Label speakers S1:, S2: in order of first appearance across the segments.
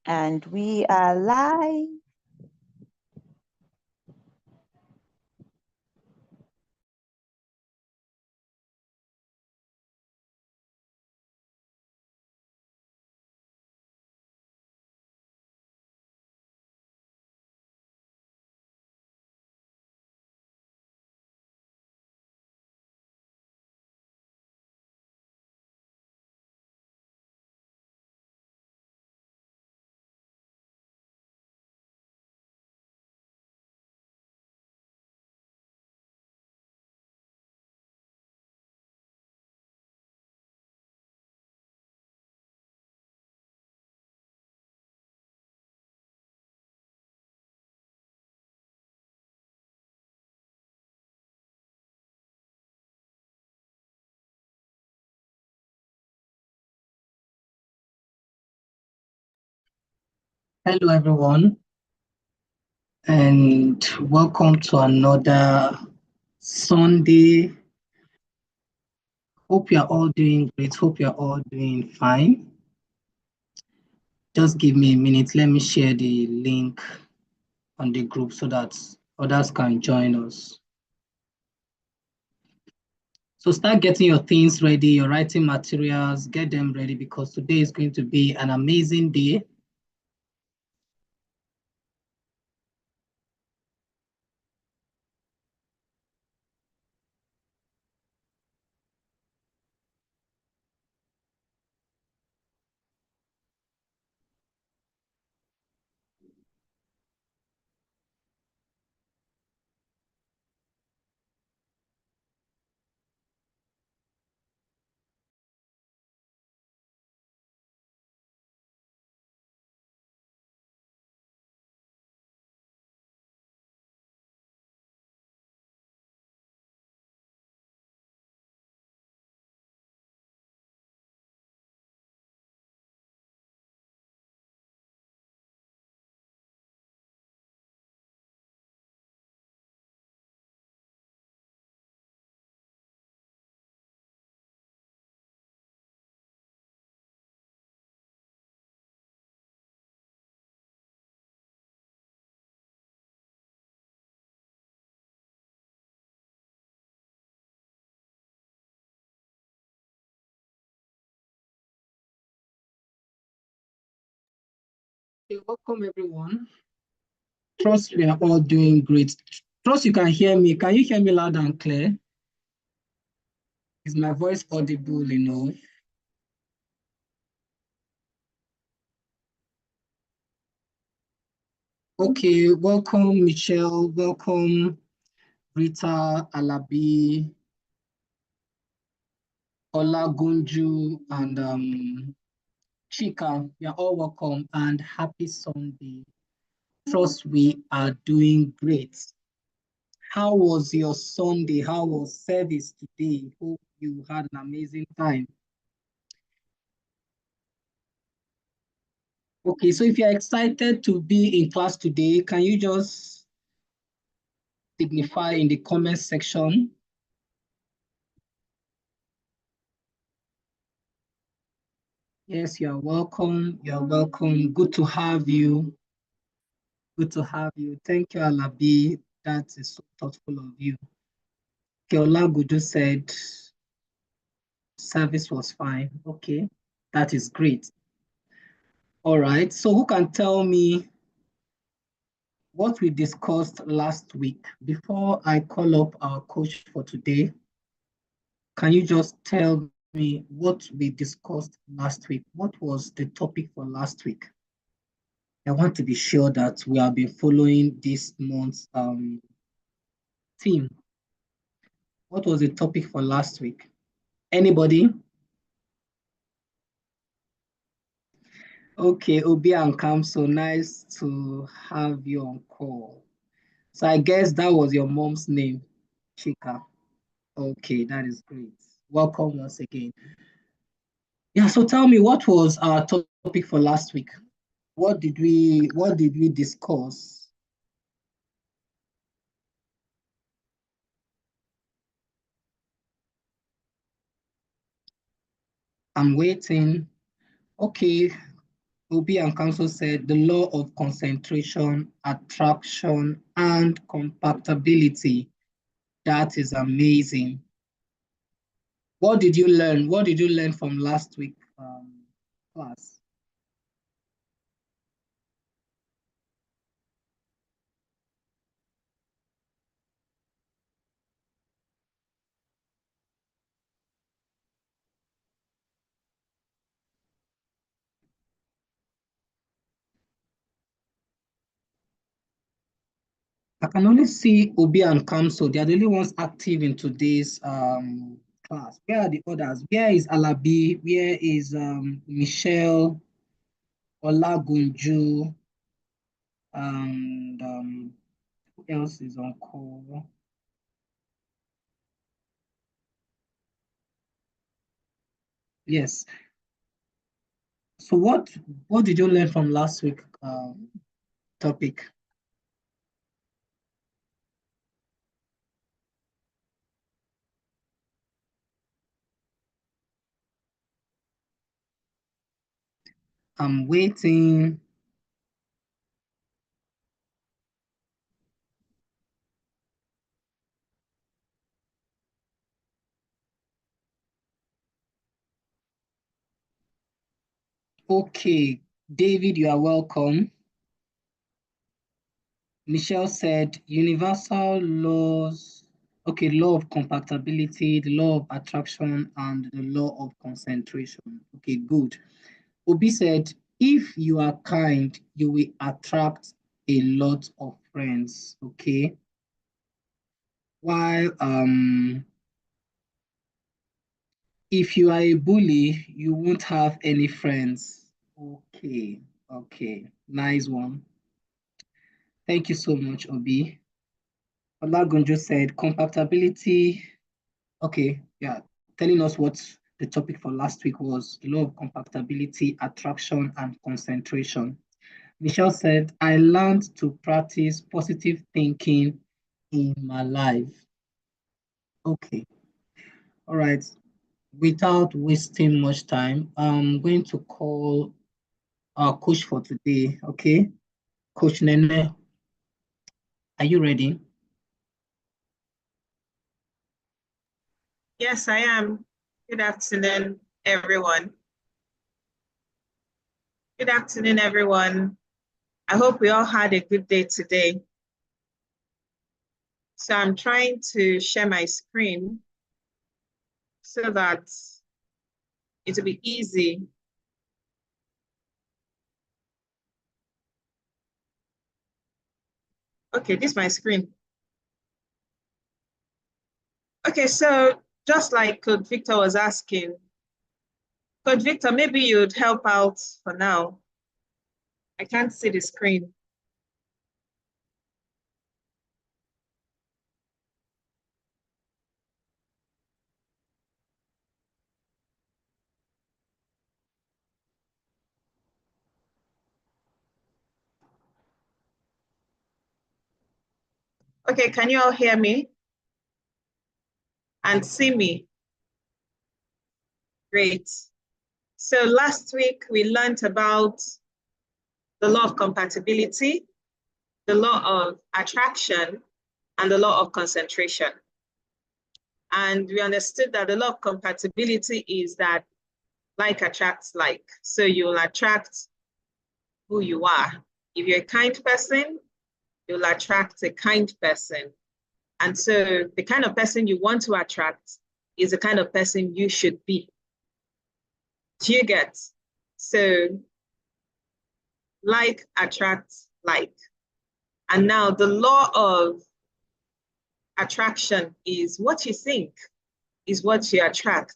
S1: And we are live.
S2: Hello, everyone, and welcome to another Sunday. Hope you're all doing great. Hope you're all doing fine. Just give me a minute. Let me share the link on the group so that others can join us. So start getting your things ready, your writing materials, get them ready because today is going to be an amazing day. Okay, welcome, everyone. Trust we are all doing great. Trust you can hear me. Can you hear me loud and clear? Is my voice audible enough? Okay, welcome Michelle, welcome Rita, Alabi, Olagunju, and Chika. You're all welcome and happy Sunday. Trust we are doing great. How was your Sunday? How was service today? Hope you had an amazing time. Okay, so if you're excited to be in class today, can you just signify in the comment section? Yes, you're welcome. You're welcome. Good to have you. Good to have you. Thank you, Alabi. That is so thoughtful of you. Keola Gudu said service was fine. Okay, that is great. All right, so who can tell me what we discussed last week? Before I call up our coach for today, can you just tell me what we discussed last week? What was the topic for last week? I want to be sure that we have been following this month's theme. What was the topic for last week? Anybody? Okay, Obi and Kam, so nice to have you on call. So I guess that was your mom's name, Chika. Okay, that is great. Welcome once again. Yeah, so tell me, what was our topic for last week? What did we discuss? I'm waiting. Okay, Obi and Council said the law of concentration, attraction, and compactability. That is amazing. What did you learn? What did you learn from last week class? I can only see Obi and Kamso. They are the only ones active in today's class. Where are the others? Where is Alabi? Where is Michelle, Olagunju, and who else is on call? Yes. So what did you learn from last week topic? I'm waiting. Okay, David, you are welcome. Michelle said universal laws, okay, law of compatibility, the law of attraction, and the law of concentration. Okay, good. Obi said, if you are kind, you will attract a lot of friends. Okay. While if you are a bully, you won't have any friends. Okay, okay, nice one. Thank you so much, Obi. Olagunjo said compatibility. Okay, yeah, telling us what the topic for last week was, the law of compatibility, attraction, and concentration. Michelle said, I learned to practice positive thinking in my life. Okay, all right. Without wasting much time, I'm going to call our coach for today. Okay, Coach Nene, are you ready?
S3: Yes, I am. Good afternoon, everyone. Good afternoon, everyone. I hope we all had a good day today. So I'm trying to share my screen so that it'll be easy. Okay, this is my screen. Okay, so just like Coach Victor was asking, Coach Victor, maybe you'd help out for now. I can't see the screen. Okay, can you all hear me and see me? Great. So last week we learned about the law of compatibility, the law of attraction, and the law of concentration. And we understood that the law of compatibility is that like attracts like. So you'll attract who you are. If you're a kind person, you'll attract a kind person. And so the kind of person you want to attract is the kind of person you should be. Do you get? So like attracts like. And now the law of attraction is what you think is what you attract.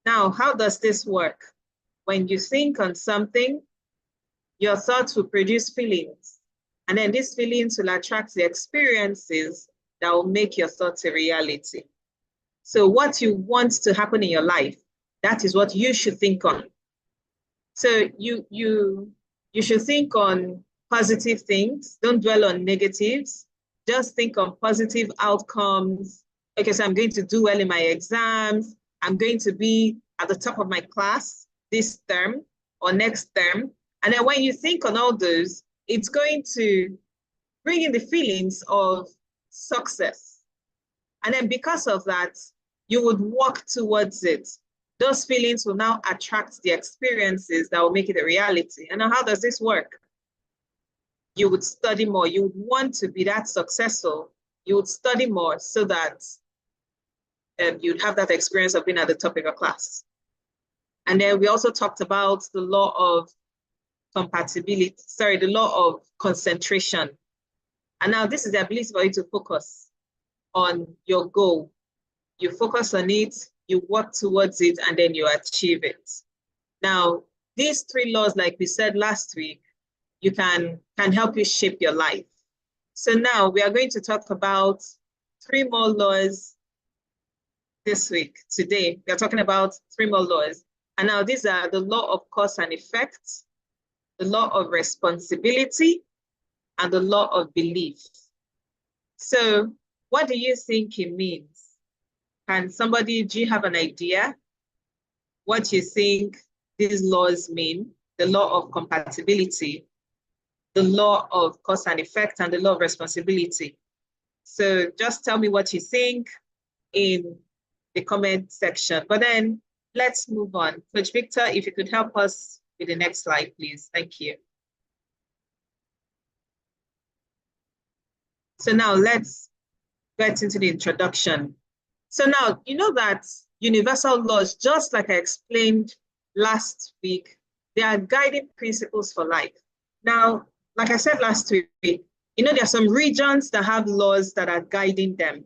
S3: Now, how does this work? When you think on something, your thoughts will produce feelings. And then these feelings will attract the experiences that will make your thoughts a reality. So what you want to happen in your life, that is what you should think on. So you should think on positive things. Don't dwell on negatives. Just think on positive outcomes. Okay, so I'm going to do well in my exams. I'm going to be at the top of my class this term or next term. And then when you think on all those, it's going to bring in the feelings of success. And then because of that, you would walk towards it. Those feelings will now attract the experiences that will make it a reality. And now how does this work? You would study more. You would want to be that successful. You would study more so that you'd have that experience of being at the top of your class. And then we also talked about the law of compatibility, the law of concentration. And now this is the ability for you to focus on your goal. You focus on it, you work towards it, and then you achieve it. Now, these 3 laws, like we said last week, you can help you shape your life. So now we are going to talk about 3 more laws this week. Today, we are talking about 3 more laws. And now these are the law of cause and effect, the law of responsibility, and the law of belief. So what do you think it means? Do you have an idea what you think these laws mean? The law of compatibility, the law of cause and effect, and the law of responsibility. So just tell me what you think in the comment section. But then let's move on. Coach Victor, if you could help us with the next slide, please. Thank you. So now let's get into the introduction. So now, you know that universal laws, just like I explained last week, they are guiding principles for life. Now, like I said last week, you know, there are some regions that have laws that are guiding them.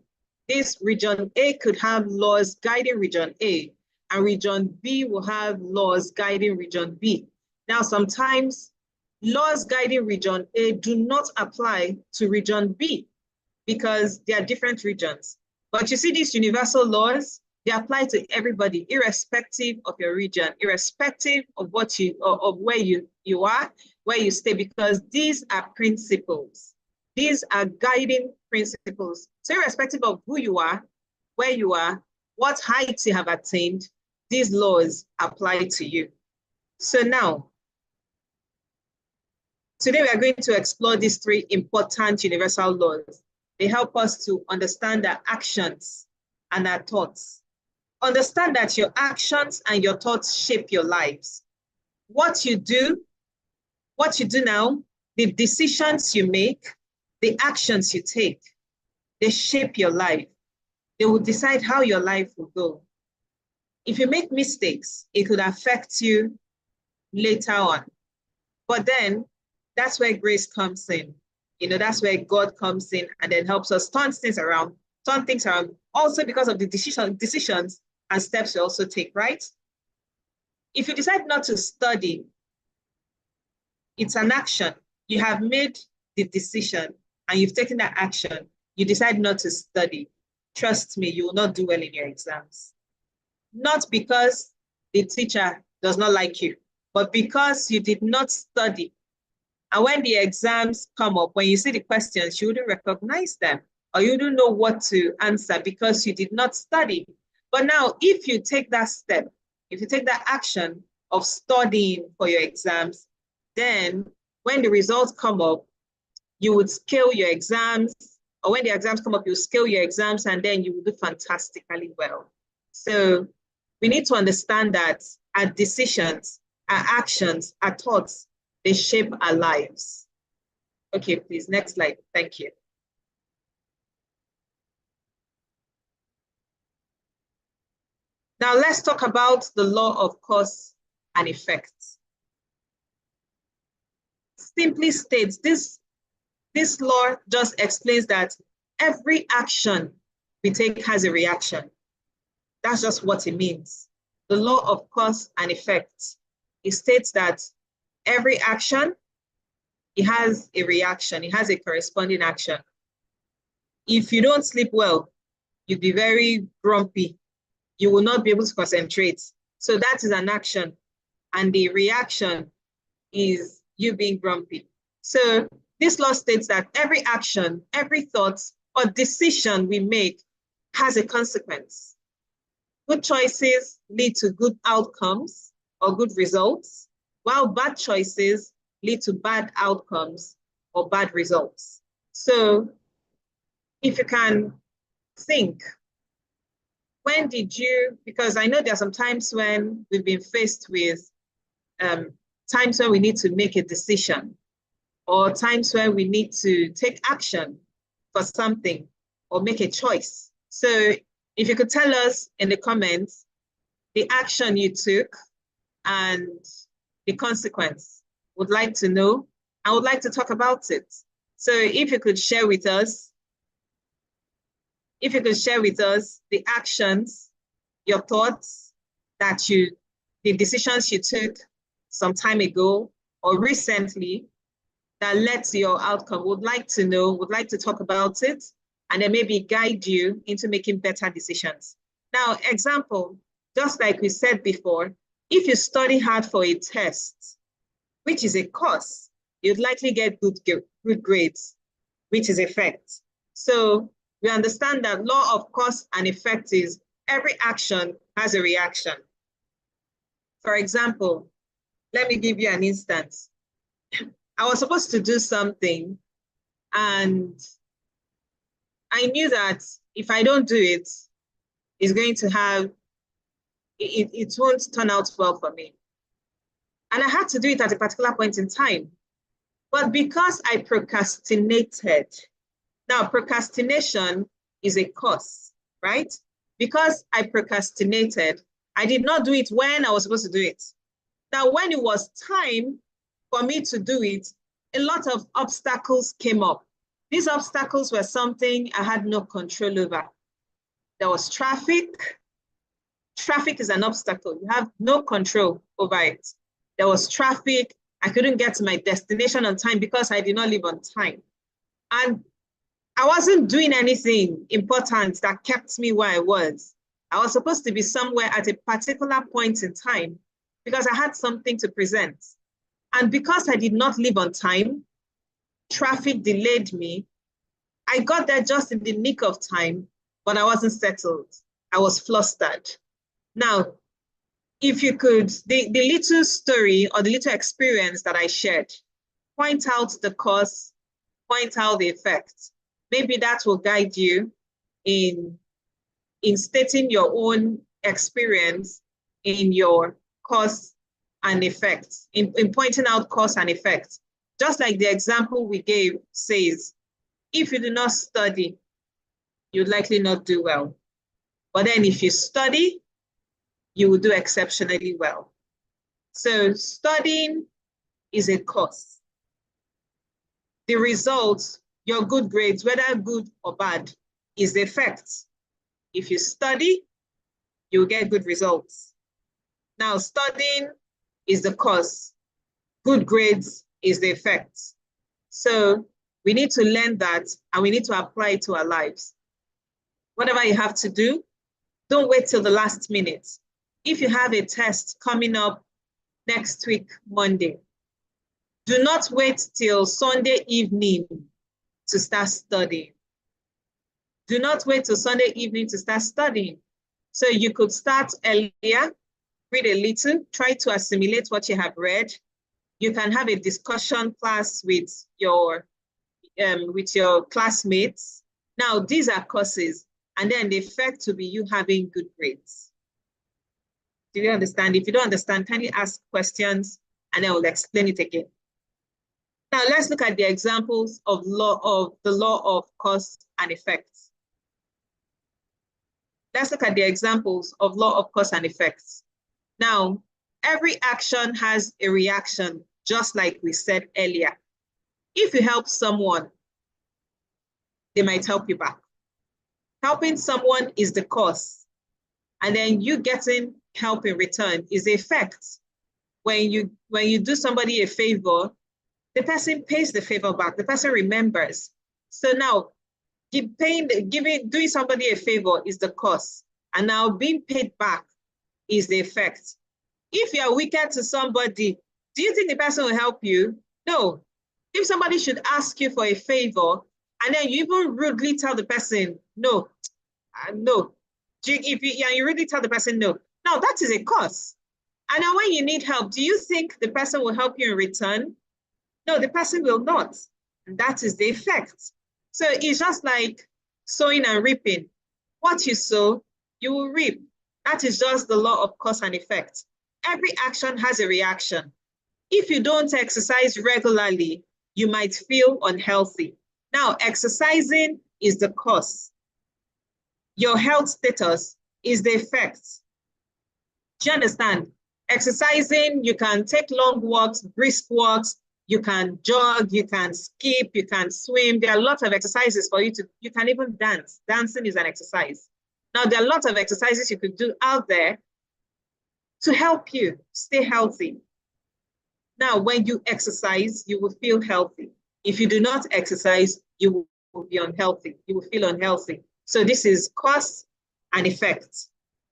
S3: This region A could have laws guiding region A, and region B will have laws guiding region B. Now, sometimes laws guiding region A do not apply to region B because they are different regions. But you see these universal laws, they apply to everybody, irrespective of your region, irrespective of what of where you are, where you stay, because these are principles. These are guiding principles. So irrespective of who you are, where you are, what heights you have attained, these laws apply to you. So now, today we are going to explore these 3 important universal laws. They help us to understand our actions and our thoughts. Understand that your actions and your thoughts shape your lives. What you do now, the decisions you make, the actions you take, they shape your life. They will decide how your life will go. If you make mistakes, it could affect you later on. But then that's where grace comes in. You know, that's where God comes in and then helps us turn things around, also because of the decisions and steps we also take, right? If you decide not to study, it's an action. You have made the decision and you've taken that action. You decide not to study. Trust me, you will not do well in your exams. Not because the teacher does not like you, but because you did not study. And when the exams come up, when you see the questions, you wouldn't recognize them or you don't know what to answer because you did not study. But now, if you take that step, if you take that action of studying for your exams, then when the results come up, you would scale your exams, or when the exams come up, you scale your exams, and then you will do fantastically well. So we need to understand that our decisions, our actions, our thoughts, they shape our lives. Okay, please, next slide. Thank you. Now let's talk about the law of cause and effect. Simply states, this law just explains that every action we take has a reaction. That's just what it means. The law of cause and effect. It states that every action, it has a reaction, it has a corresponding action. If you don't sleep well, you'll be very grumpy. You will not be able to concentrate. So that is an action. And the reaction is you being grumpy. So this law states that every action, every thought or decision we make has a consequence. Good choices lead to good outcomes or good results. while bad choices lead to bad outcomes or bad results. So if you can think, when did you, because I know there are some times when we've been faced with times when we need to make a decision, or times where we need to take action for something or make a choice. So if you could tell us in the comments the action you took and the consequence, would like to know. I would like to talk about it. So if you could share with us, the actions, your thoughts the decisions you took some time ago or recently that led to your outcome, would like to know, would like to talk about it, and then maybe guide you into making better decisions. Now, example, just like we said before, if you study hard for a test, which is a course, you'd likely get good grades, which is effect. So we understand that law of cause and effect is every action has a reaction. For example, let me give you an instance. I was supposed to do something, and I knew that if I don't do it, it's going to have, it won't turn out well for me. And I had to do it at a particular point in time. But because I procrastinated, now procrastination is a cause, right? Because I procrastinated, I did not do it when I was supposed to do it. Now, when it was time for me to do it, a lot of obstacles came up. These obstacles were something I had no control over. There was traffic. Traffic is an obstacle. You have no control over it. There was traffic. I couldn't get to my destination on time because I did not leave on time. And I wasn't doing anything important that kept me where I was. I was supposed to be somewhere at a particular point in time because I had something to present. And because I did not leave on time, traffic delayed me. I got there just in the nick of time, but I wasn't settled. I was flustered. Now, if you could, the little story or the little experience that I shared, point out the cause, point out the effect. Maybe that will guide you in stating your own experience in your cause and effect, in pointing out cause and effect. Just like the example we gave says, if you do not study, you'd likely not do well. But then if you study, you will do exceptionally well. So studying is a cause. The result, your good grades, whether good or bad, is the effect. If you study, you'll get good results. Now, studying is the cause. Good grades is the effect. So we need to learn that and we need to apply it to our lives. Whatever you have to do, don't wait till the last minute. If you have a test coming up next week, Monday, do not wait till Sunday evening to start studying. Do not wait till Sunday evening to start studying. So you could start earlier, read a little, try to assimilate what you have read. You can have a discussion class with your classmates. Now, these are courses, and then the effect will be you having good grades. Do you understand? If you don't understand, can you ask questions, and then we'll explain it again. Now, let's look at the examples of the law of cause and effect. Let's look at the examples of law of cause and effects. Now, every action has a reaction, just like we said earlier. If you help someone, they might help you back. Helping someone is the cause, and then you getting help in return is the effect. When you do somebody a favor, the person pays the favor back. The person remembers. So now, doing somebody a favor is the cause, and now being paid back is the effect. If you are wicked to somebody, do you think the person will help you? No. If somebody should ask you for a favor, and then you even rudely tell the person, no, no. You rudely tell the person no. Now, that is a cause. And then when you need help, do you think the person will help you in return? No, the person will not. And that is the effect. So it's just like sowing and reaping. What you sow, you will reap. That is just the law of cause and effect. Every action has a reaction. If you don't exercise regularly, you might feel unhealthy. Now, exercising is the cause. Your health status is the effect. Do you understand? Exercising, you can take long walks, brisk walks, you can jog, you can skip, you can swim. There are lots of exercises for you to, you can even dance. Dancing is an exercise. Now, there are lots of exercises you could do out there to help you stay healthy. Now, when you exercise, you will feel healthy. If you do not exercise, you will be unhealthy. You will feel unhealthy. So this is cause and effect.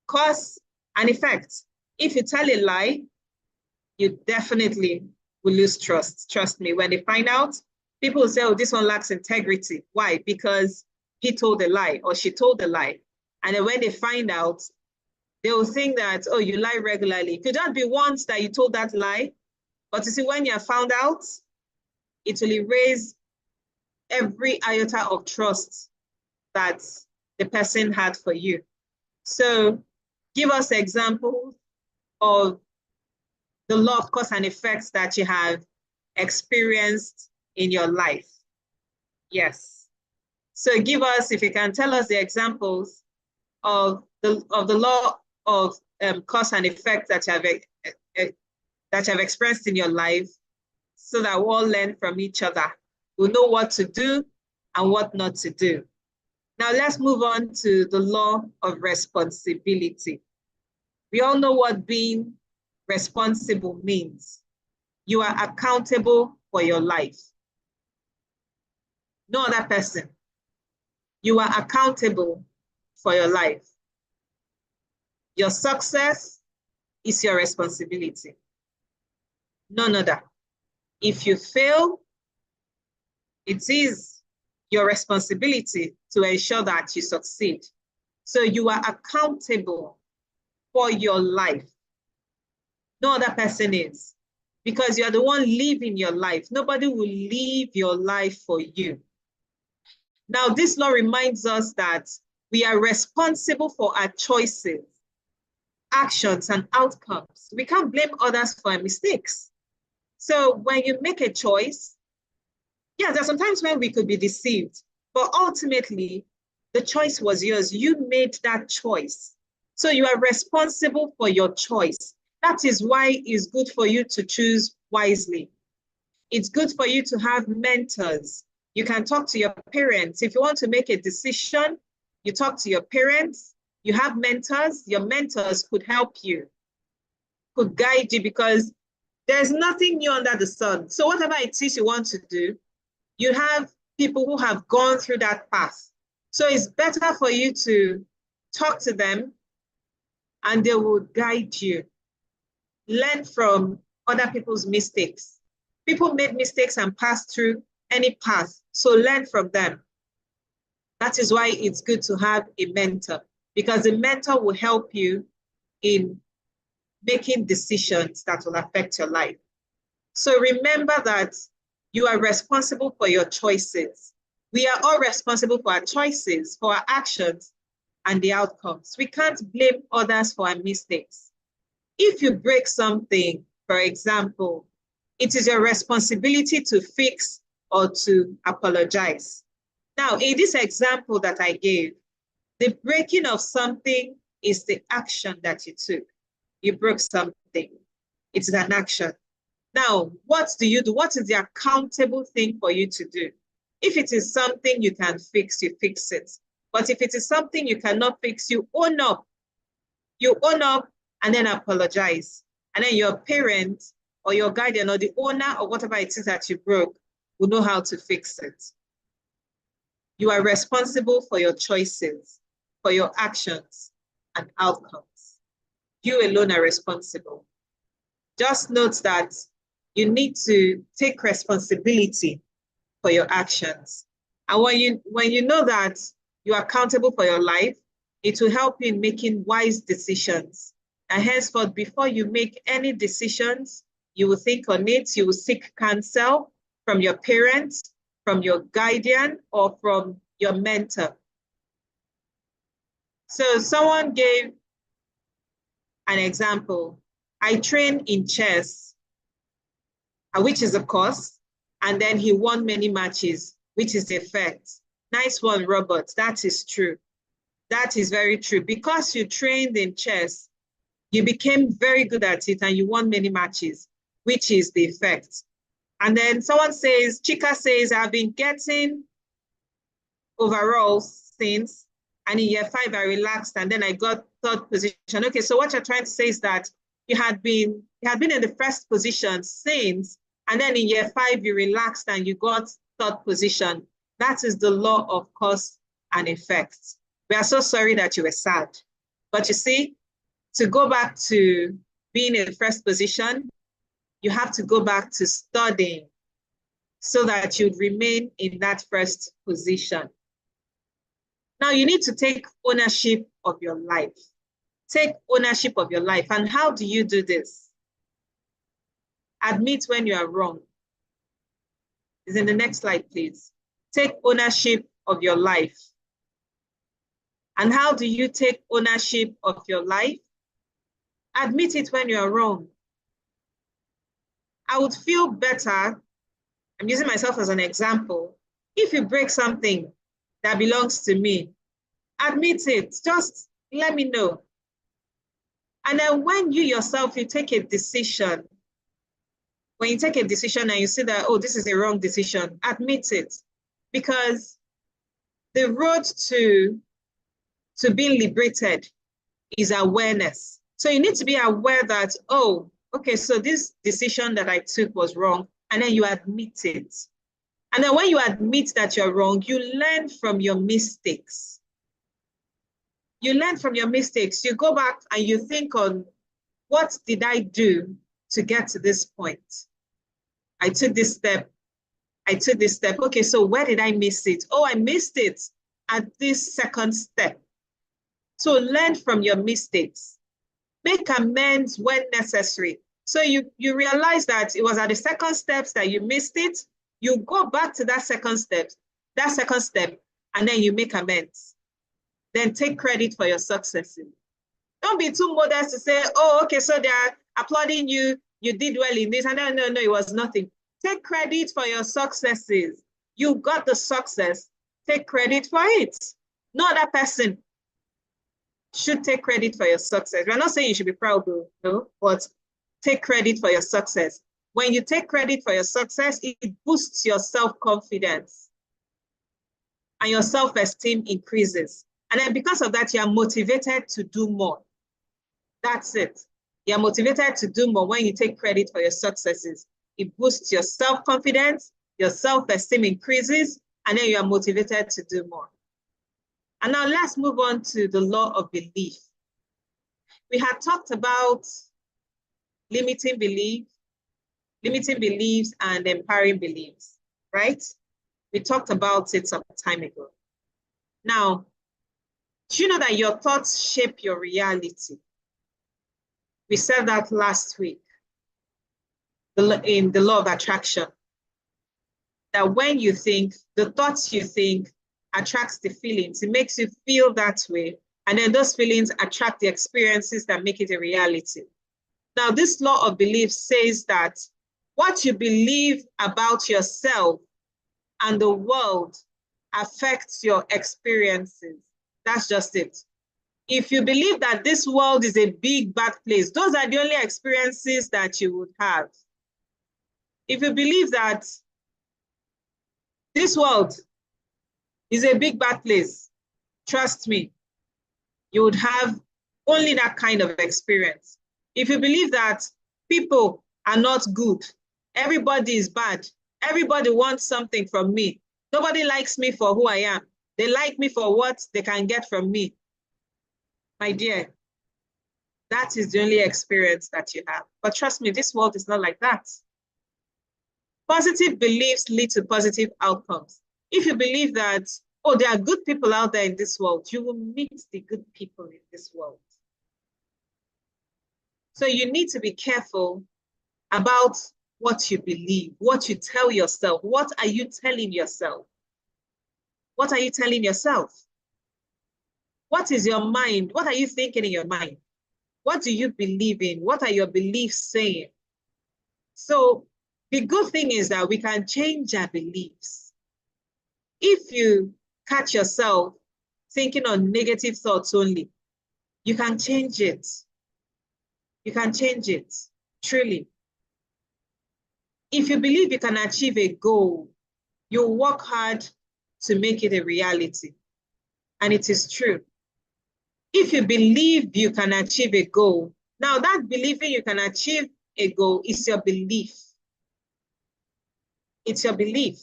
S3: Cause and effect. If you tell a lie, you definitely will lose trust. Trust me, when they find out, people will say, oh, this one lacks integrity. Why? Because he told a lie or she told a lie. And then when they find out, they will think that, oh, you lie regularly. Could that be once that you told that lie? But you see, when you are found out, it will erase every iota of trust that the person had for you. So give us examples of the law of cause and effects that you have experienced in your life. Yes. So give us, if you can tell us the examples of the law of cause and effect that you have experienced in your life, so that we'll all learn from each other. We'll know what to do and what not to do. Now let's move on to the law of responsibility. We all know what being responsible means. You are accountable for your life. No other person. You are accountable for your life. Your success is your responsibility. None other. If you fail, it is your responsibility to ensure that you succeed. So you are accountable for your life. No other person is, because you are the one living your life. Nobody will live your life for you. Now, this law reminds us that we are responsible for our choices, actions, and outcomes. We can't blame others for our mistakes. So when you make a choice, yeah, there are sometimes when we could be deceived, but ultimately, the choice was yours. You made that choice. So you are responsible for your choice. That is why it's good for you to choose wisely. It's good for you to have mentors. You can talk to your parents. If you want to make a decision, you talk to your parents. You have mentors. Your mentors could help you, could guide you, because there's nothing new under the sun. So whatever it is you want to do, you have people who have gone through that path. So it's better for you to talk to them and they will guide you. Learn from other people's mistakes. People made mistakes and passed through any path, so learn from them. That is why it's good to have a mentor, because the mentor will help you in making decisions that will affect your life. So remember that you are responsible for your choices. We are all responsible for our choices, for our actions, and the outcomes. We can't blame others for our mistakes. If you break something, for example, it is your responsibility to fix or to apologize. Now, in this example that I gave, the breaking of something is the action that you took. You broke something. It's an action. Now, what do you do? What is the accountable thing for you to do? If it is something you can fix, you fix it. But if it is something you cannot fix, you own up. You own up and then apologize. And then your parent or your guardian or the owner or whatever it is that you broke will know how to fix it. You are responsible for your choices, for your actions and outcomes. You alone are responsible. Just note that you need to take responsibility for your actions. And when you know that you are accountable for your life, it will help you in making wise decisions And henceforth, before you make any decisions, you will think on it, you will seek counsel from your parents, from your guardian, or from your mentor. So someone gave an example. I train in chess, which is a course, and then he won many matches, which is the effect. Nice one, Robert. That is true. That is very true. Because you trained in chess, you became very good at it and you won many matches, which is the effect. And then someone says, Chika says, I've been getting overalls since, and in year 5, I relaxed and then I got 3rd position. Okay, so what you're trying to say is that you had been in the 1st position since, and then in year 5, you relaxed and you got 3rd position. That is the law of cause and effect. We are so sorry that you were sad. But you see, to go back to being in 1st position, you have to go back to studying so that you'd remain in that 1st position. Now you need to take ownership of your life. Take ownership of your life. And how do you do this? Admit when you are wrong. Is in the next slide, please. Take ownership of your life. And how do you take ownership of your life? Admit it when you are wrong. I would feel better, I'm using myself as an example, if you break something that belongs to me, admit it, just let me know. And then when you yourself, you take a decision, when you take a decision and you see that, oh, this is a wrong decision, admit it. Because the road to being liberated is awareness. So you need to be aware that, oh, okay, so this decision that I took was wrong, and then you admit it. And then when you admit that you're wrong, you learn from your mistakes. You learn from your mistakes. You go back and you think on, what did I do to get to this point? I took this step. I took this step. Okay, so where did I miss it? Oh, I missed it at this 2nd step. So learn from your mistakes. Make amends when necessary. So you realize that it was at the 2nd steps that you missed it. You go back to that 2nd step, and then you make amends. Then take credit for your successes. Don't be too modest to say, oh, okay, so they are applauding you. You did well in this. And no, it was nothing. Take credit for your successes. You got the success. Take credit for it. No other person should take credit for your success. We're not saying you should be proud, though, no, but take credit for your success. When you take credit for your success, it boosts your self-confidence and your self-esteem increases. And then because of that, you are motivated to do more. That's it. You're motivated to do more when you take credit for your successes. It boosts your self-confidence, your self-esteem increases, and then you are motivated to do more. And now let's move on to the law of belief. We had talked about limiting beliefs and empowering beliefs, right? We talked about it some time ago. Now, do you know that your thoughts shape your reality? We said that last week in the law of attraction, that when you think, the thoughts you think attracts the feelings. It makes you feel that way. And then those feelings attract the experiences that make it a reality. Now, this law of belief says that what you believe about yourself and the world affects your experiences. That's just it. If you believe that this world is a big, bad place, those are the only experiences that you would have. If you believe that this world is a big, bad place, trust me, you would have only that kind of experience. If you believe that people are not good, everybody is bad, everybody wants something from me, nobody likes me for who I am, they like me for what they can get from me, my dear, that is the only experience that you have. But trust me, this world is not like that. Positive beliefs lead to positive outcomes. If you believe that, oh, there are good people out there in this world, you will meet the good people in this world. So you need to be careful about what you believe, what you tell yourself. What are you telling yourself? What are you telling yourself? What is your mind? What are you thinking in your mind? What do you believe in? What are your beliefs saying? So the good thing is that we can change our beliefs. If you catch yourself thinking on negative thoughts only, you can change it. You can change it, truly. If you believe you can achieve a goal, you work hard to make it a reality. And it is true. If you believe you can achieve a goal, now that believing you can achieve a goal is your belief. It's your belief.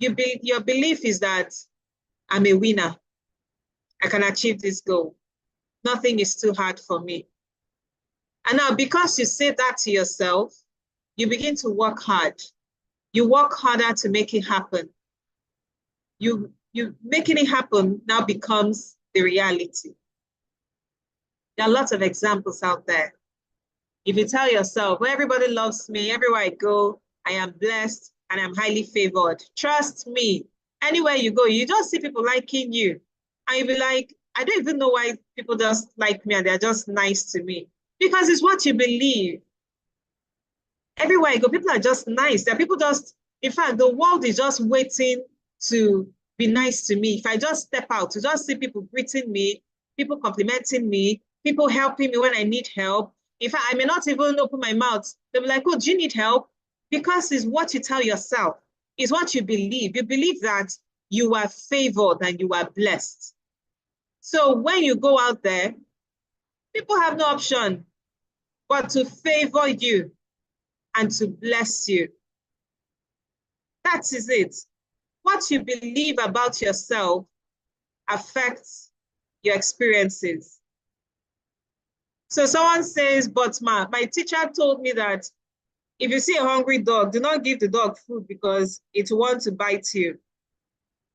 S3: Your belief is that I'm a winner. I can achieve this goal. Nothing is too hard for me. And now, because you say that to yourself, you begin to work hard. You work harder to make it happen. You making it happen now becomes the reality. There are lots of examples out there. If you tell yourself, well, everybody loves me, everywhere I go, I am blessed and I'm highly favored. Trust me, anywhere you go, you just see people liking you. And you'll be like, I don't even know why people just like me and they're just nice to me. Because it's what you believe. Everywhere I go, people are just nice. There are people just, in fact, the world is just waiting to be nice to me. If I just step out, to just see people greeting me, people complimenting me, people helping me when I need help. In fact, I may not even open my mouth. They'll be like, oh, do you need help? Because it's what you tell yourself. It's what you believe. You believe that you are favored and you are blessed. So when you go out there, people have no option but to favor you and to bless you. That is it. What you believe about yourself affects your experiences. So someone says, but my teacher told me that if you see a hungry dog, do not give the dog food because it will want to bite you.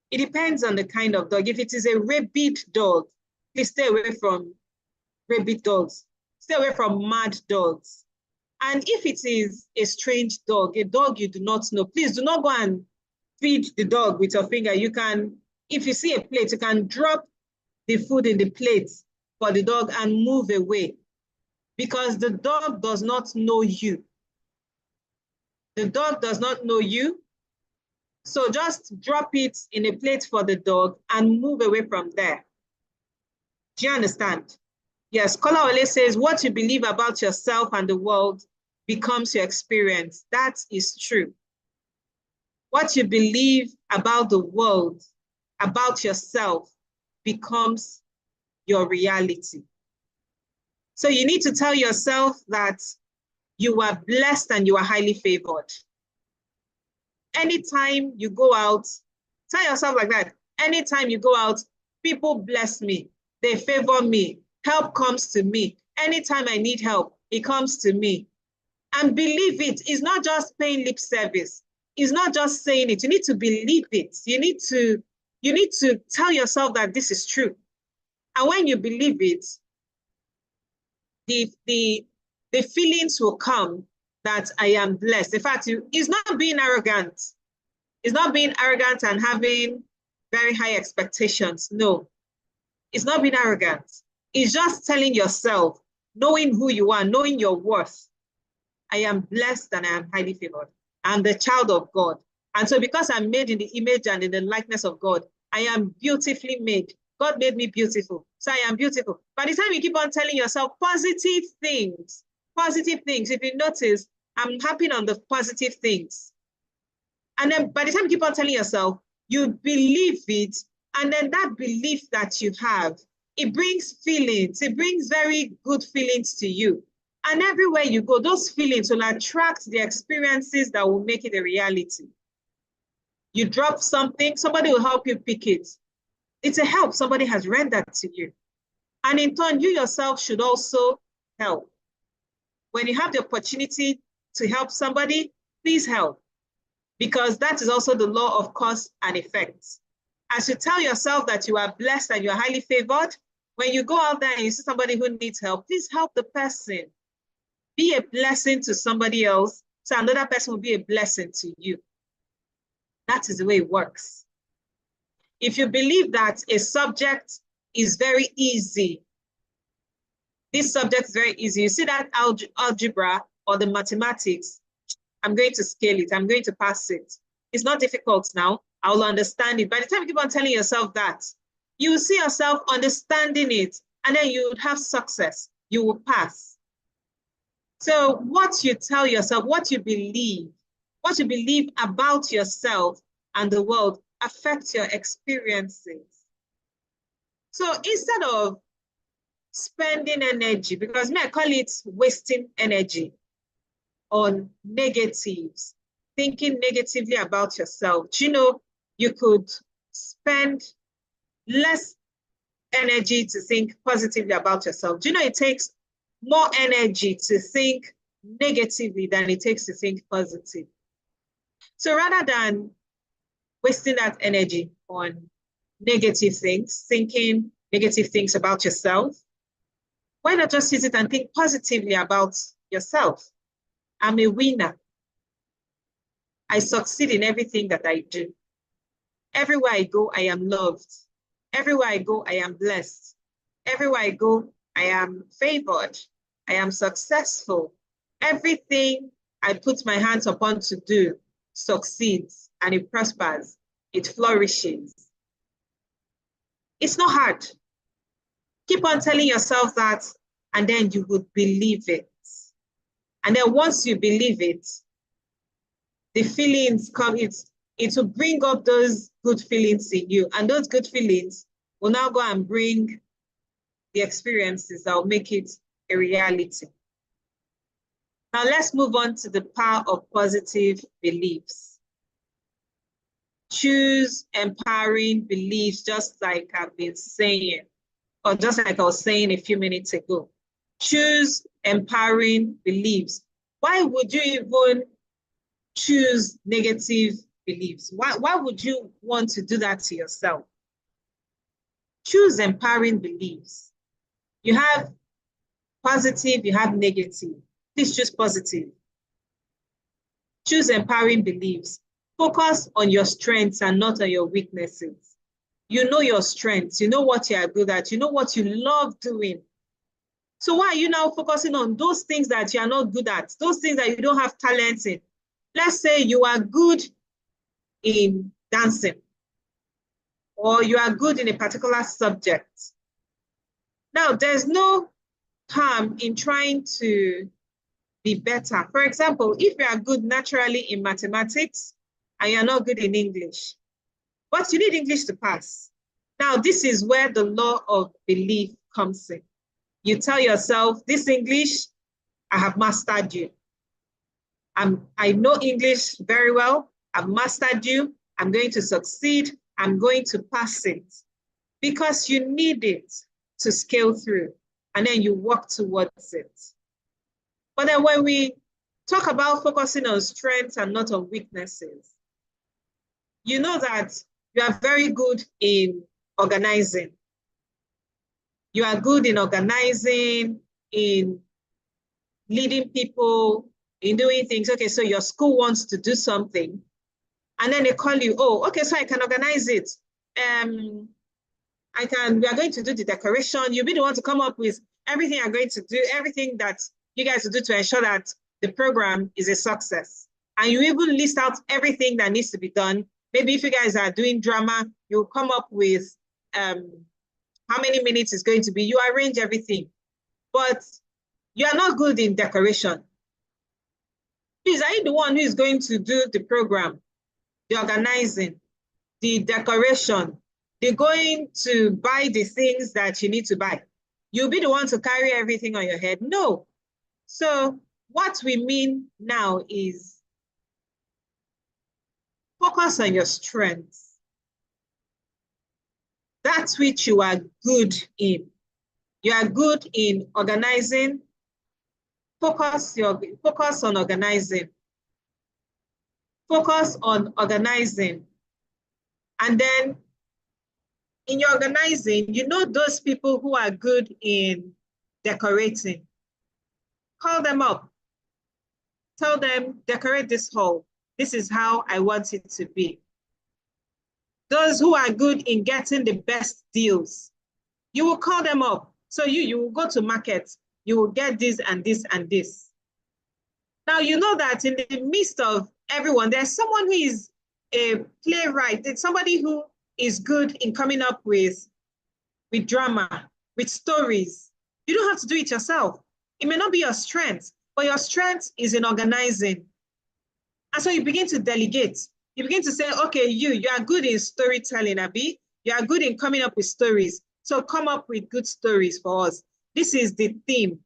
S3: It depends on the kind of dog. If it is a rabid dog, please stay away from rabid dogs. Stay away from mad dogs. And if it is a strange dog, a dog you do not know, please do not go and feed the dog with your finger. You can, if you see a plate, you can drop the food in the plate for the dog and move away because the dog does not know you. The dog does not know you. So just drop it in a plate for the dog and move away from there. Do you understand? Yes, Kolawole says, what you believe about yourself and the world becomes your experience. That is true. What you believe about the world, about yourself, becomes your reality. So you need to tell yourself that you are blessed and you are highly favored. Anytime you go out, tell yourself like that. Anytime you go out, people bless me. They favor me. Help comes to me. Anytime I need help, it comes to me. And believe it. It's not just paying lip service. It's not just saying it. You need to believe it. You need to tell yourself that this is true. And when you believe it, the feelings will come that I am blessed. In fact, it's not being arrogant. It's not being arrogant and having very high expectations. No, it's not being arrogant. It's just telling yourself, knowing who you are, knowing your worth. I am blessed and I am highly favored. I'm the child of God. And so because I'm made in the image and in the likeness of God, I am beautifully made. God made me beautiful. So I am beautiful. By the time you keep on telling yourself positive things, if you notice, I'm happy on the positive things. And then by the time you keep on telling yourself, you believe it, and then that belief that you have, it brings feelings. It brings very good feelings to you. And everywhere you go, those feelings will attract the experiences that will make it a reality. You drop something, somebody will help you pick it. It's a help somebody has rendered to you. And in turn, you yourself should also help. When you have the opportunity to help somebody, please help. Because that is also the law of cause and effect. As you tell yourself that you are blessed and you are highly favored, When you go out there and you see somebody who needs help, please help the person. Be a blessing to somebody else, so another person will be a blessing to you. That is the way it works. If you believe that a subject is very easy, this subject is very easy. You see that algebra or the mathematics, I'm going to scale it, I'm going to pass it. It's not difficult now, I'll understand it. By the time you keep on telling yourself that, you will see yourself understanding it, and then you would have success, you will pass. So what you tell yourself, what you believe about yourself and the world affects your experiences. So instead of spending energy, because I call it wasting energy on negatives, thinking negatively about yourself, you know, you could spend less energy to think positively about yourself. Do you know it takes more energy to think negatively than it takes to think positive? So rather than wasting that energy on negative things, thinking negative things about yourself, why not just use it and think positively about yourself? I'm a winner. I succeed in everything that I do. Everywhere I go, I am loved. Everywhere I go, I am blessed. Everywhere I go, I am favored. I am successful. Everything I put my hands upon to do succeeds, and it prospers. It flourishes. It's not hard. Keep on telling yourself that, and then you would believe it. And then once you believe it, the feelings come, it will bring up those good feelings in you. And those good feelings will now go and bring the experiences that will make it a reality. Now let's move on to the power of positive beliefs. Choose empowering beliefs, just like I've been saying, or just like I was saying a few minutes ago. Choose empowering beliefs. Why would you even choose negative beliefs? Why would you want to do that to yourself? Choose empowering beliefs. You have positive, you have negative. Please choose positive. Choose empowering beliefs. Focus on your strengths and not on your weaknesses. You know your strengths, you know what you are good at, you know what you love doing. So why are you now focusing on those things that you are not good at, those things that you don't have talent in? Let's say you are good in dancing, or you are good in a particular subject. Now, there's no harm in trying to be better. For example, if you are good naturally in mathematics and you're not good in English, but you need English to pass. Now, this is where the law of belief comes in. You tell yourself, this English, I have mastered you. I know English very well. I've mastered you. I'm going to succeed. I'm going to pass it. Because you need it to scale through. And then you work towards it. But then when we talk about focusing on strengths and not on weaknesses, you know that you are very good in organizing. You are good in organizing, in leading people, in doing things. Okay, so your school wants to do something, and then they call you, oh, okay, so I can organize it. We are going to do the decoration. You'll be the one to come up with everything you're going to do, everything that you guys will do to ensure that the program is a success. And you even list out everything that needs to be done. Maybe if you guys are doing drama, you'll come up with how many minutes it's going to be. You arrange everything, but you are not good in decoration. Please, are you the one who is going to do the program, the organizing, the decoration, the going to buy the things that you need to buy? You'll be the one to carry everything on your head? No. So what we mean now is focus on your strengths. That's which you are good in. You are good in organizing. Focus on organizing. Focus on organizing. And then in your organizing, you know those people who are good in decorating. Call them up. Tell them, decorate this hall. This is how I want it to be. Those who are good in getting the best deals, you will call them up. So you will go to market, you will get this and this and this. Now, you know that in the midst of everyone, there's someone who is a playwright. It's somebody who is good in coming up with drama, with stories. You don't have to do it yourself. It may not be your strength, but your strength is in organizing. And so you begin to delegate. You begin to say, okay, you are good in storytelling, Abi. You are good in coming up with stories. So come up with good stories for us. This is the theme.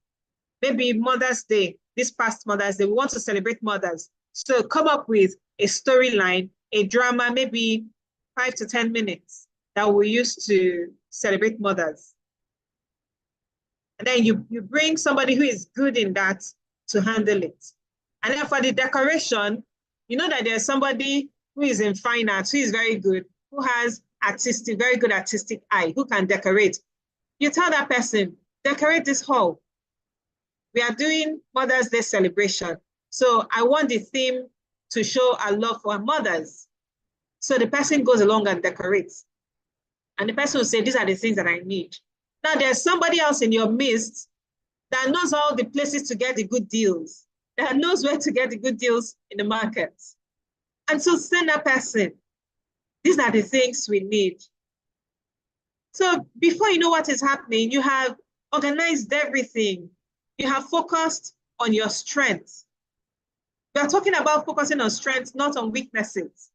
S3: Maybe Mother's Day, this past Mother's Day, we want to celebrate mothers. So come up with a storyline, a drama, maybe 5 to 10 minutes that we use to celebrate mothers. And then you bring somebody who is good in that to handle it. And then for the decoration, you know that there's somebody who is in fine arts, who is very good, who has very good artistic eye, who can decorate. You tell that person, decorate this hall. We are doing Mother's Day celebration. So I want the theme to show our love for our mothers. So the person goes along and decorates. And the person will say, these are the things that I need. Now there's somebody else in your midst that knows all the places to get the good deals, that knows where to get the good deals in the market. And so send that person. These are the things we need. So before you know what is happening, you have organized everything. You have focused on your strengths. We are talking about focusing on strengths, not on weaknesses.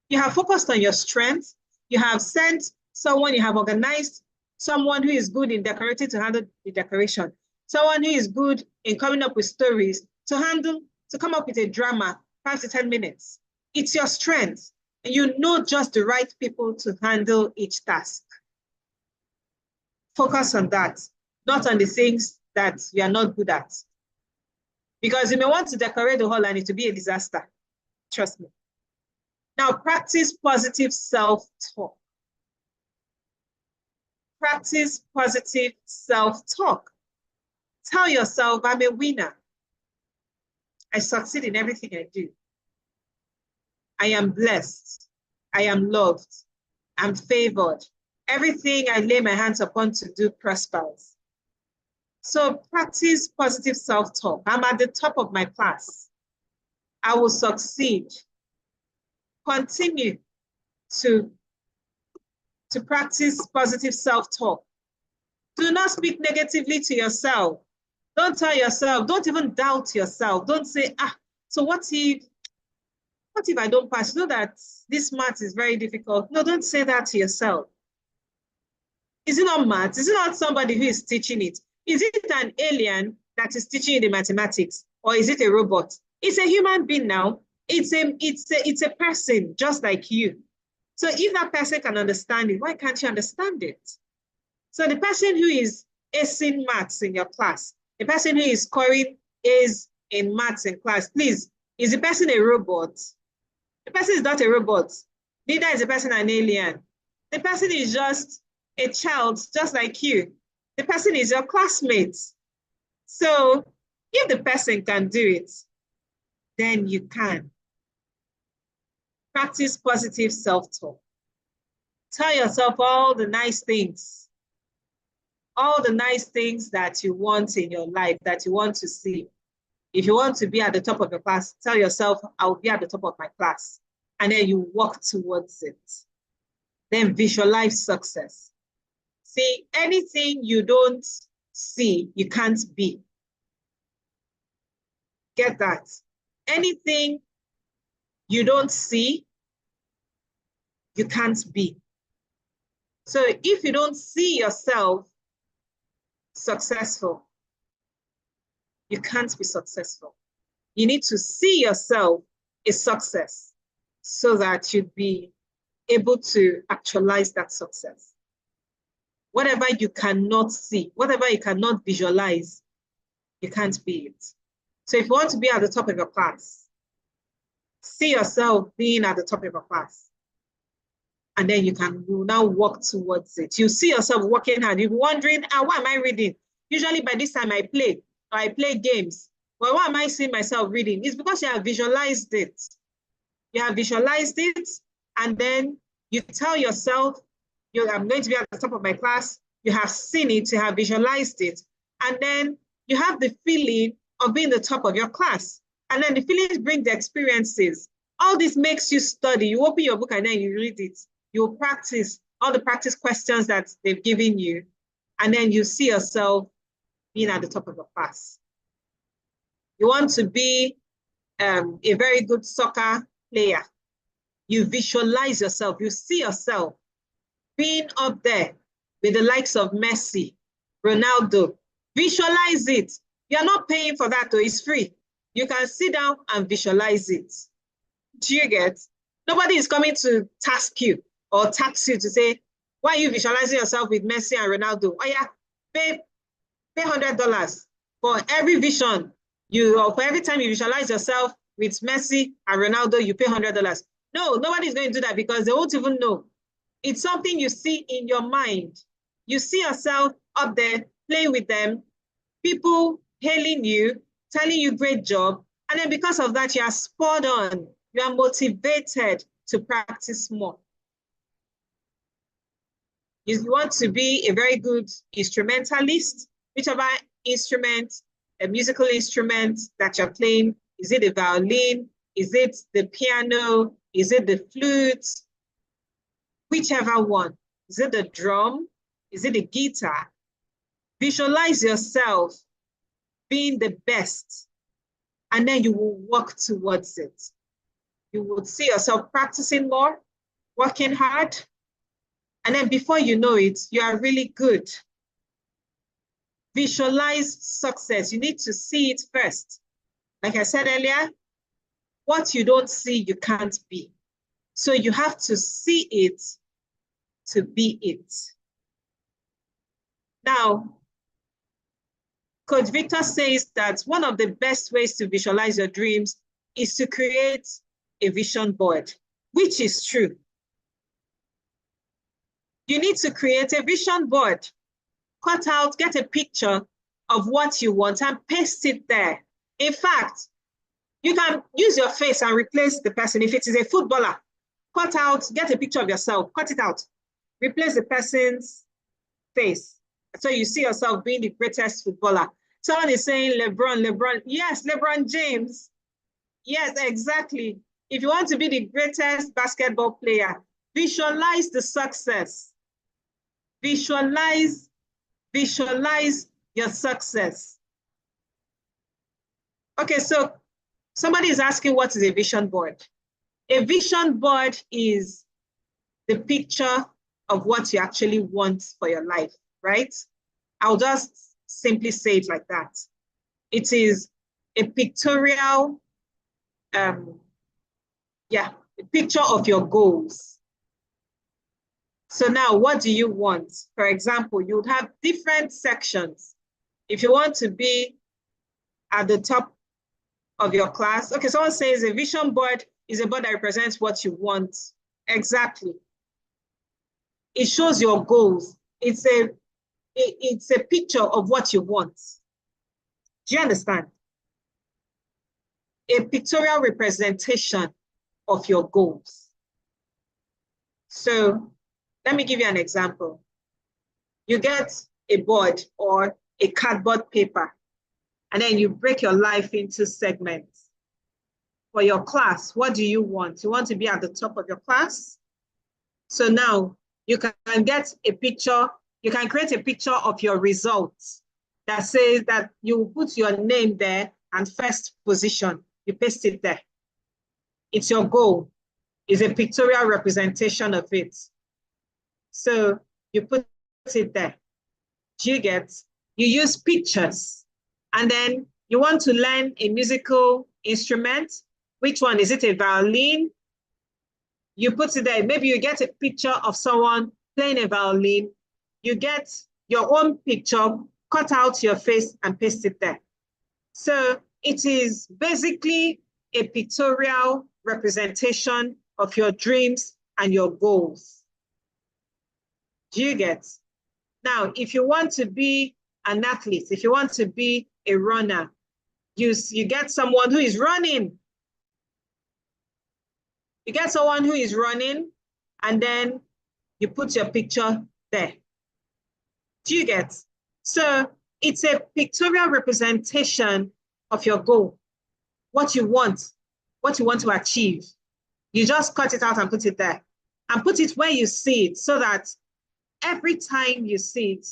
S3: You have focused on your strengths. You have sent someone, you have organized someone who is good in decorating to handle the decoration. Someone who is good in coming up with stories to come up with a drama, 5 to 10 minutes. It's your strength. And you know just the right people to handle each task. Focus on that, not on the things that you are not good at. Because you may want to decorate the hall and it will be a disaster. Trust me. Now, practice positive self-talk. Practice positive self-talk. Tell yourself, I'm a winner. I succeed in everything I do. I am blessed. I am loved. I'm favored. Everything I lay my hands upon to do prospers. So practice positive self-talk. I'm at the top of my class. I will succeed. Continue to practice positive self-talk. Do not speak negatively to yourself. Don't tell yourself, don't even doubt yourself. Don't say, so what if I don't pass? You know that this math is very difficult. No, don't say that to yourself. Is it not math? Is it not somebody who is teaching it? Is it an alien that is teaching you the mathematics? Or is it a robot? It's a human being now. It's a person just like you. So if that person can understand it, why can't you understand it? So the person who is acing maths in your class, the person who is scoring A's in maths in class, please, is the person a robot? The person is not a robot. Neither is the person an alien. The person is just a child, just like you. The person is your classmate. So if the person can do it, then you can. Practice positive self-talk. Tell yourself all the nice things that you want in your life, that you want to see. If you want to be at the top of your class, tell yourself, I will be at the top of my class. And then you walk towards it. Then visualize success. See, anything you don't see, you can't be. Get that? Anything you don't see, you can't be. So if you don't see yourself successful, you can't be successful. You need to see yourself a success so that you'd be able to actualize that success. Whatever you cannot see, whatever you cannot visualize, you can't be it. So if you want to be at the top of your class, see yourself being at the top of your class. and then you will now walk towards it. You see yourself working hard. You'll be wondering, why am I reading? Usually by this time I play games. But why am I seeing myself reading? It's because you have visualized it. You have visualized it, and then you tell yourself, I'm going to be at the top of my class. You have seen it, you have visualized it, and then you have the feeling of being the top of your class. And then the feelings bring the experiences. All this makes you study. You open your book and then you read it. You practice all the practice questions that they've given you, and then you see yourself being at the top of the class. You want to be a very good soccer player. You visualize yourself. You see yourself being up there with the likes of Messi, Ronaldo. Visualize it. You're not paying for that, though. It's free. You can sit down and visualize it. Do you get? Nobody is coming to task you or tax you to say, why are you visualizing yourself with Messi and Ronaldo? Oh yeah, pay $100 for every vision. For every time you visualize yourself with Messi and Ronaldo, you pay $100. No, nobody's going to do that because they won't even know. It's something you see in your mind. You see yourself up there, playing with them, people hailing you, telling you great job. And then because of that, you are spurred on. You are motivated to practice more. You want to be a very good instrumentalist, whichever instrument, a musical instrument that you're playing. Is it a violin? Is it the piano? Is it the flute? Whichever one. Is it the drum? Is it the guitar? Visualize yourself being the best, and then you will work towards it. You will see yourself practicing more, working hard, and then before you know it, you are really good. Visualize success. You need to see it first. Like I said earlier, what you don't see, you can't be. So you have to see it to be it. Now, Coach Victor says that one of the best ways to visualize your dreams is to create a vision board, which is true. You need to create a vision board. Cut out, get a picture of what you want and paste it there. In fact, you can use your face and replace the person. If it is a footballer, cut out, get a picture of yourself, cut it out, replace the person's face. So you see yourself being the greatest footballer. Someone is saying LeBron. Yes, LeBron James. Yes, exactly. If you want to be the greatest basketball player, visualize the success. Visualize your success. Okay, so somebody is asking, what is a vision board? A vision board is the picture of what you actually want for your life, right? I'll just simply say it like that. It is a pictorial, a picture of your goals. So now, what do you want? For example, you would have different sections. If you want to be at the top of your class, okay, someone says a vision board is a board that represents what you want. Exactly. It shows your goals. It's a picture of what you want. Do you understand? A pictorial representation of your goals. So let me give you an example. You get a board or a cardboard paper, and then you break your life into segments. For your class, what do you want? You want to be at the top of your class? So now you can get a picture, you can create a picture of your results that says that you put your name there and first position, you paste it there. It's your goal. It's a pictorial representation of it. So you put it there. Do you get? You use pictures. And then you want to learn a musical instrument. Which one? Is it a violin? You put it there. Maybe you get a picture of someone playing a violin. You get your own picture, cut out your face and paste it there. So it is basically a pictorial representation of your dreams and your goals. Do you get? Now, if you want to be an athlete, if you want to be a runner, you get someone who is running. You get someone who is running, and then you put your picture there. Do you get? So it's a pictorial representation of your goal, what you want to achieve. You just cut it out and put it there, and put it where you see it, so that every time you see it,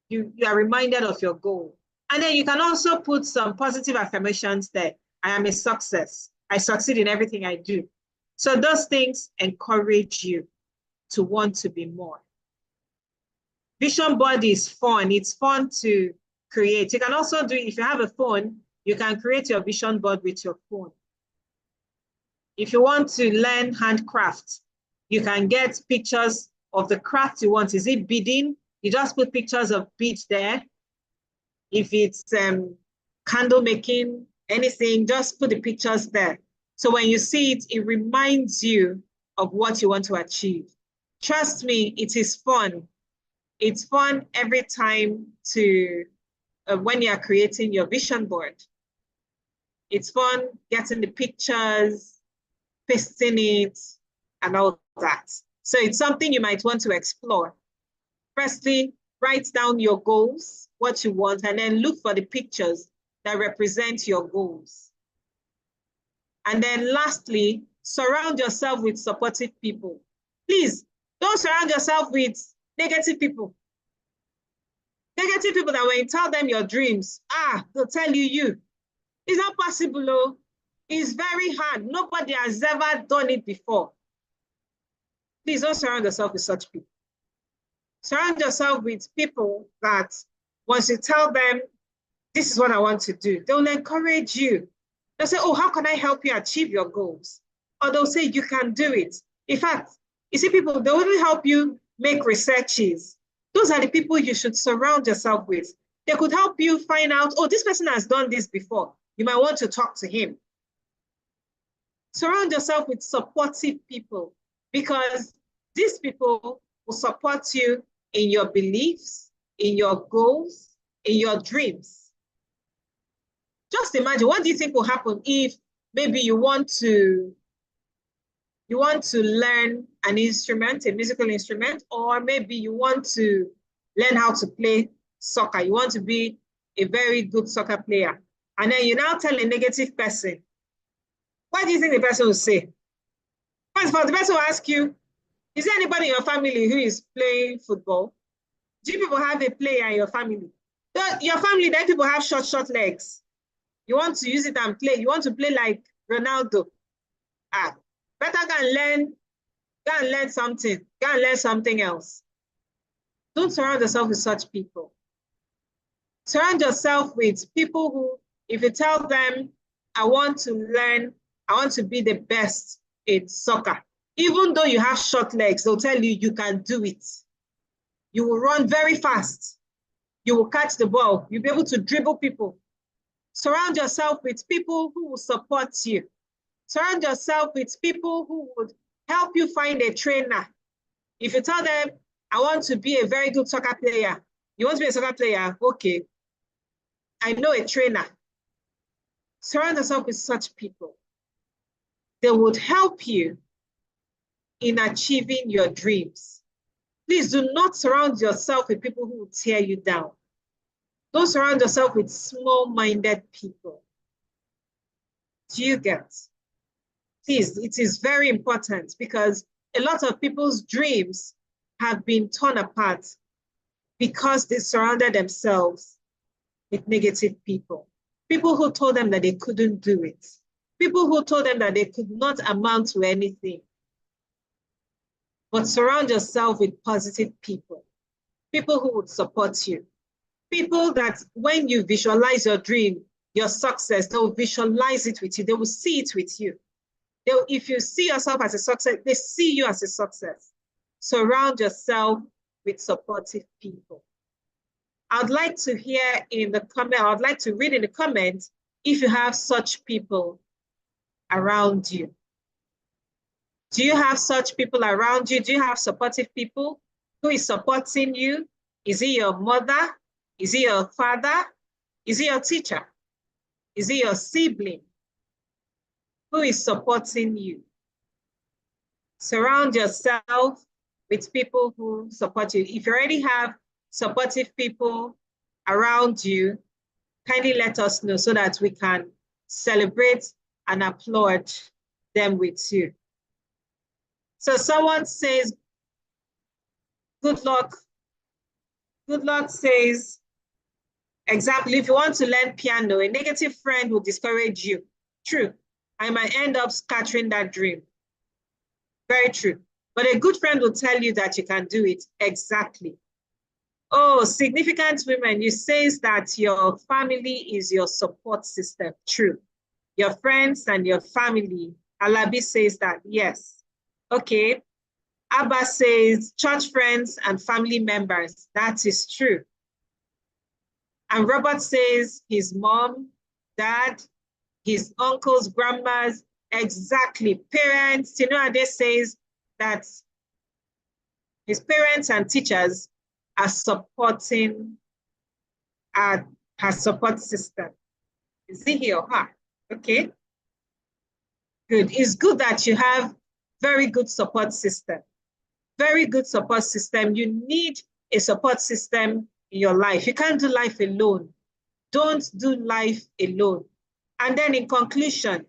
S3: you are reminded of your goal. And then you can also put some positive affirmations there. I am a success. I succeed in everything I do. So those things encourage you to want to be more. Vision board is fun. It's fun to create. You can also do, if you have a phone, you can create your vision board with your phone. If you want to learn handcraft, you can get pictures of the craft you want. Is it beading? You just put pictures of beads there. If it's candle making, anything, just put the pictures there. So when you see it, it reminds you of what you want to achieve. Trust me, it is fun. It's fun every time to, when you're creating your vision board. It's fun getting the pictures, pasting it, and all that. So it's something you might want to explore. Firstly, write down your goals, what you want, and then look for the pictures that represent your goals. And then lastly, surround yourself with supportive people. Please, don't surround yourself with negative people. Negative people that when you tell them your dreams, they'll tell you. It's not possible, oh. It's very hard. Nobody has ever done it before. Please don't surround yourself with such people. Surround yourself with people that once you tell them, this is what I want to do, they'll encourage you. They'll say, oh, how can I help you achieve your goals? Or they'll say, you can do it. In fact, you see people, they will help you make researches. Those are the people you should surround yourself with. They could help you find out, oh, this person has done this before. You might want to talk to him. Surround yourself with supportive people, because these people will support you in your beliefs, in your goals, in your dreams. Just imagine, what do you think will happen if maybe you want to learn an instrument, a musical instrument, or maybe you want to learn how to play soccer. You want to be a very good soccer player. And then you now tell a negative person. What do you think the person will say? First of all, the person will ask you, is there anybody in your family who is playing football? Do you people have a player in your family? Your family, then people have short legs. You want to use it and play. You want to play like Ronaldo. Better go and learn something. Go and learn something else. Don't surround yourself with such people. Surround yourself with people who, if you tell them, I want to learn, I want to be the best in soccer. Even though you have short legs, they'll tell you you can do it. You will run very fast. You will catch the ball. You'll be able to dribble people. Surround yourself with people who will support you. Surround yourself with people who would help you find a trainer. If you tell them, I want to be a very good soccer player. You want to be a soccer player? Okay. I know a trainer. Surround yourself with such people. They would help you in achieving your dreams. Please do not surround yourself with people who will tear you down. Don't surround yourself with small-minded people. Do you get? Please, it is very important, because a lot of people's dreams have been torn apart because they surrounded themselves with negative people. People who told them that they couldn't do it. People who told them that they could not amount to anything. But surround yourself with positive people. People who would support you. People that when you visualize your dream, your success, they will visualize it with you. They will see it with you. If you see yourself as a success, they see you as a success. Surround yourself with supportive people. I'd like to hear in the comment, I'd like to read in the comments if you have such people around you. Do you have such people around you? Do you have supportive people? Who is supporting you? Is it your mother? Is it your father? Is it your teacher? Is it your sibling? Who is supporting you? Surround yourself with people who support you. If you already have supportive people around you, kindly let us know so that we can celebrate and applaud them with you. So someone says, good luck. Good luck says, example, if you want to learn piano, a negative friend will discourage you. True. I might end up scattering that dream. Very true. But a good friend will tell you that you can do it. Exactly. Oh, significant women, you say that your family is your support system. True. Your friends and your family. Alabi says that, yes. Okay. Abba says church friends and family members. That is true. And Robert says his mom, dad, his uncles, grandmas, exactly. Parents, Ade says that his parents and teachers are supporting her support system. Is it he or her? Okay. Good. It's good that you have very good support system. Very good support system. You need a support system in your life. You can't do life alone. Don't do life alone. And then in conclusion,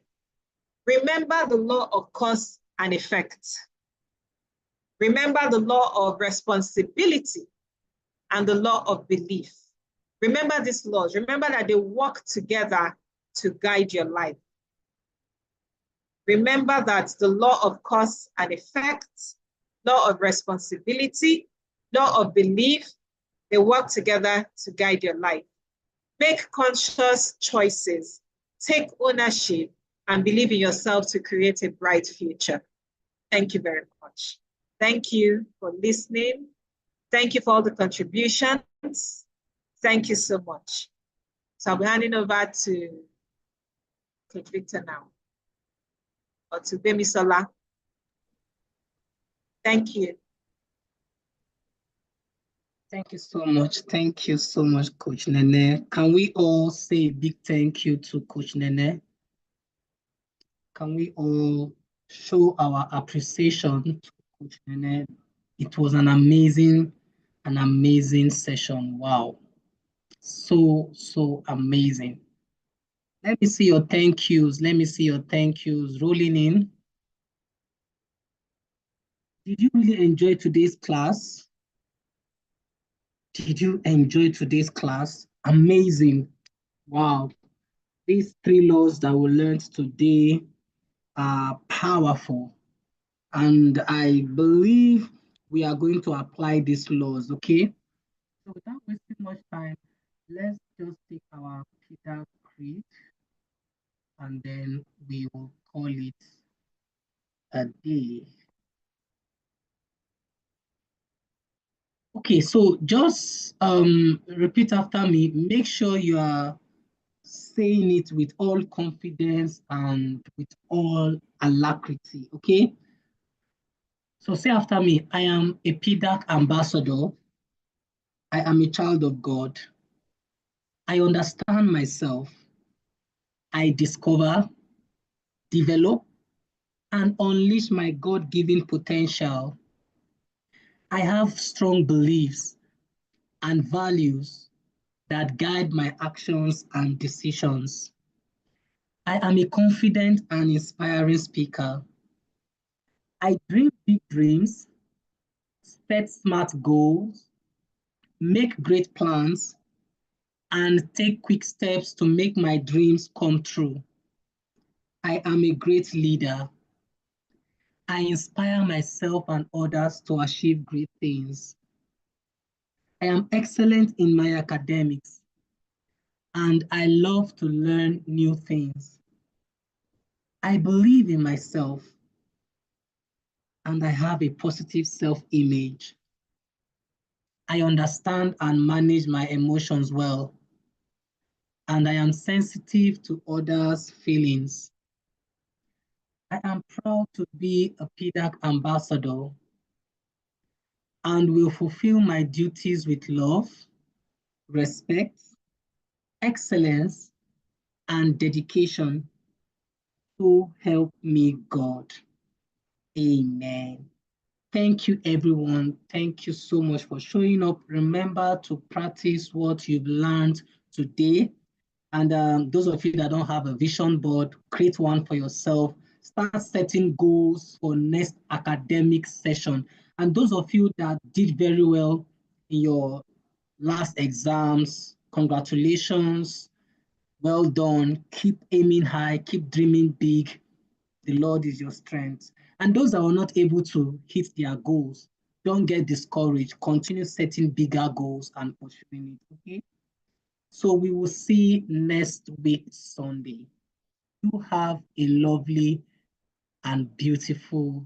S3: remember the law of cause and effect. Remember the law of responsibility and the law of belief. Remember these laws. Remember that they work together to guide your life. Remember that the law of cause and effect, law of responsibility, law of belief, they work together to guide your life. Make conscious choices, take ownership, and believe in yourself to create a bright future. Thank you very much. Thank you for listening. Thank you for all the contributions. Thank you so much. So I'll be handing over to Coach Victor now, or to Bemisola. Thank you.
S2: Thank you so much. Thank you so much, Coach Nene. Can we all say a big thank you to Coach Nene? Can we all show our appreciation to Coach Nene? It was an amazing session. Wow. So amazing. Let me see your thank yous. Let me see your thank yous rolling in. Did you really enjoy today's class? Did you enjoy today's class? Amazing. Wow. These 3 laws that we learned today are powerful. And I believe we are going to apply these laws, okay? So without wasting much time, let's just take our Pdac creed and then we will call it a day. Okay, so just repeat after me. Make sure you are saying it with all confidence and with all alacrity, okay? So say after me, I am a Pdac ambassador. I am a child of God. I understand myself. I discover, develop, and unleash my God-given potential. I have strong beliefs and values that guide my actions and decisions. I am a confident and inspiring speaker. I dream big dreams, set smart goals, make great plans, and take quick steps to make my dreams come true. I am a great leader. I inspire myself and others to achieve great things. I am excellent in my academics, and I love to learn new things. I believe in myself, and I have a positive self-image. I understand and manage my emotions well, and I am sensitive to others' feelings. I am proud to be a Pdac ambassador. and will fulfill my duties with love, respect, excellence, and dedication. So help me God. Amen. Thank you, everyone. Thank you so much for showing up. Remember to practice what you've learned today. And those of you that don't have a vision board, create one for yourself. Start setting goals for next academic session. And those of you that did very well in your last exams, congratulations. Well done. Keep aiming high, keep dreaming big. The Lord is your strength. And those that are not able to hit their goals, don't get discouraged. Continue setting bigger goals and pursuing it. Okay. So we will see next week, Sunday. You have a lovely and beautiful